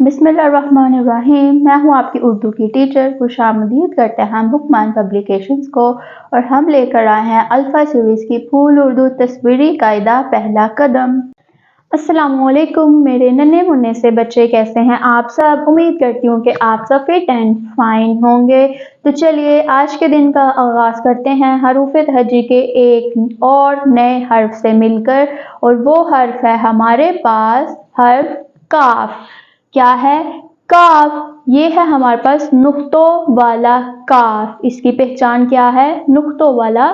बिस्मिल्लाहिर्रहमानिर्रहीम। मैं हूँ आपकी उर्दू की टीचर। खुशामदीद करते हैं हम बुकमान पब्लिकेशंस को, और हम लेकर आए हैं अल्फ़ा सीरीज़ की फूल उर्दू तस्वीरी कायदा पहला कदम। अस्सलामुअलैकुम मेरे नन्हे मुन्ने से बच्चे, कैसे हैं आप सब? उम्मीद करती हूँ कि आप सब फिट एंड फाइन होंगे। तो चलिए आज के दिन का आगाज़ करते हैं हरूफ़े तहज्जी के एक और नए हर्फ से मिलकर, और वो हर्फ है हमारे पास हर्फ काफ। क्या है? काफ। ये है हमारे पास नुक्तों वाला काफ। इसकी पहचान क्या है? नुक्तों वाला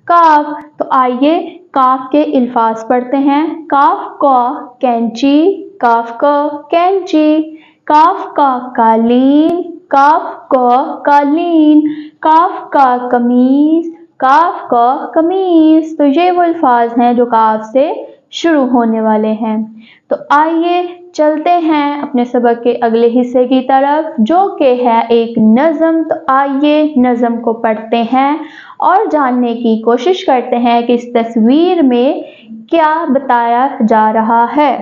काफ। तो आइए काफ के अल्फाज पढ़ते हैं। काफ का कैंची, काफ का कैंची। काफ का कालीन, काफ का कालीन। काफ का कमीज, काफ का कमीज। तो ये वो अल्फाज हैं जो काफ से शुरू होने वाले हैं। तो आइए चलते हैं अपने सबक के अगले हिस्से की तरफ, जो कि है एक नज़म। तो आइए नज़म को पढ़ते हैं और जानने की कोशिश करते हैं कि इस तस्वीर में क्या बताया जा रहा है।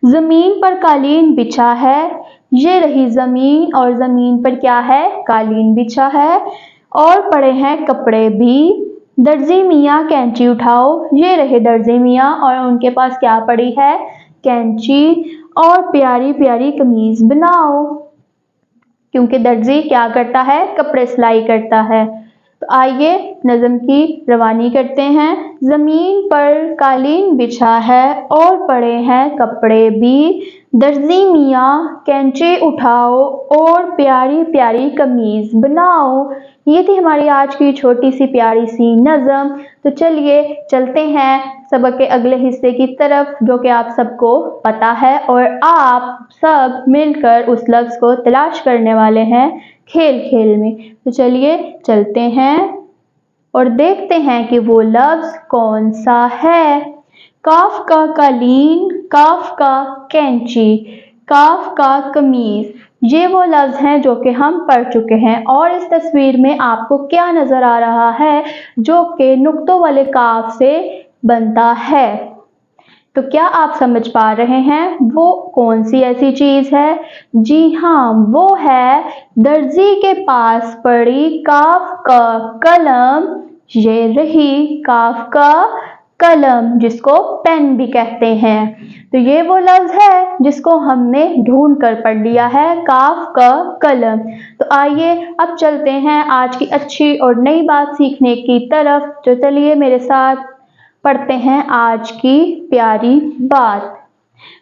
ज़मीन पर कालीन बिछा है, ये रही ज़मीन, और ज़मीन पर क्या है? कालीन बिछा है, और पड़े हैं कपड़े भी। दर्जी मियाँ कैंची उठाओ, ये रहे दर्जी मियाँ, और उनके पास क्या पड़ी है? कैंची। और प्यारी प्यारी कमीज बनाओ, क्योंकि दर्जी क्या करता है? कपड़े सिलाई करता है। तो आइए नज़म की रवानी करते हैं। ज़मीन पर कालीन बिछा है और पड़े हैं कपड़े भी। दर्जी मियाँ कैंची उठाओ और प्यारी प्यारी कमीज बनाओ। ये थी हमारी आज की छोटी सी प्यारी सी नज़म। तो चलिए चलते हैं सबक के अगले हिस्से की तरफ, जो कि आप सबको पता है, और आप सब मिलकर उस लफ्ज़ को तलाश करने वाले हैं खेल खेल में। तो चलिए चलते हैं और देखते हैं कि वो लफ्ज़ कौन सा है। काफ का कालीन, काफ का कैंची, काफ का कमीज। ये वो लफ्ज़ हैं जो कि हम पढ़ चुके हैं, और इस तस्वीर में आपको क्या नज़र आ रहा है जो कि नुक्तों वाले काफ से बनता है। तो क्या आप समझ पा रहे हैं वो कौन सी ऐसी चीज़ है? जी हाँ, वो है दर्जी के पास पड़ी काफ का कलम। ये रही काफ का कलम, जिसको पेन भी कहते हैं। तो ये वो लफ्ज़ है जिसको हमने ढूंढ कर पढ़ लिया है, काफ का कलम। तो आइए अब चलते हैं आज की अच्छी और नई बात सीखने की तरफ। तो चलिए मेरे साथ पढ़ते हैं आज की प्यारी बात।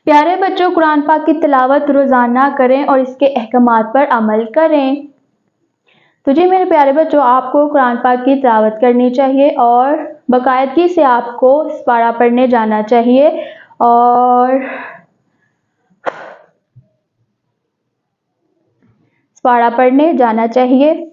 प्यारे बच्चों, कुरान पाक की तिलावत रोज़ाना करें और इसके अहकामात पर अमल करें। तो जी मेरे प्यारे बच्चों, आपको कुरान पाक की तिलावत करनी चाहिए और बाकायदगी से आपको इस पारा पढ़ने जाना चाहिए, और पारा पढ़ने जाना चाहिए।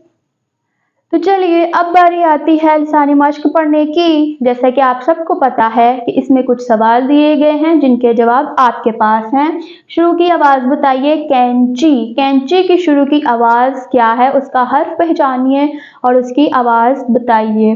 तो चलिए अब बारी आती है लिसानी मश्क पढ़ने की। जैसा कि आप सबको पता है कि इसमें कुछ सवाल दिए गए हैं जिनके जवाब आपके पास हैं। शुरू की आवाज़ बताइए। कैंची। कैंची की शुरू की आवाज़ क्या है? उसका हर्फ पहचानिए और उसकी आवाज़ बताइए।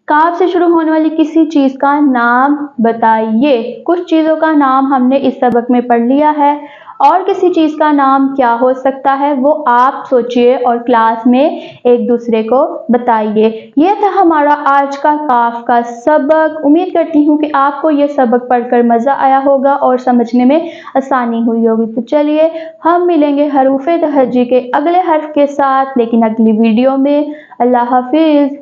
काफ से शुरू होने वाली किसी चीज़ का नाम बताइए। कुछ चीज़ों का नाम हमने इस सबक में पढ़ लिया है, और किसी चीज़ का नाम क्या हो सकता है वो आप सोचिए और क्लास में एक दूसरे को बताइए। यह था हमारा आज का काफ का सबक। उम्मीद करती हूँ कि आपको ये सबक पढ़कर मज़ा आया होगा और समझने में आसानी हुई होगी। तो चलिए हम मिलेंगे हरूफ़े तहज्जी के अगले हर्फ के साथ, लेकिन अगली वीडियो में। अल्लाह हाफिज़।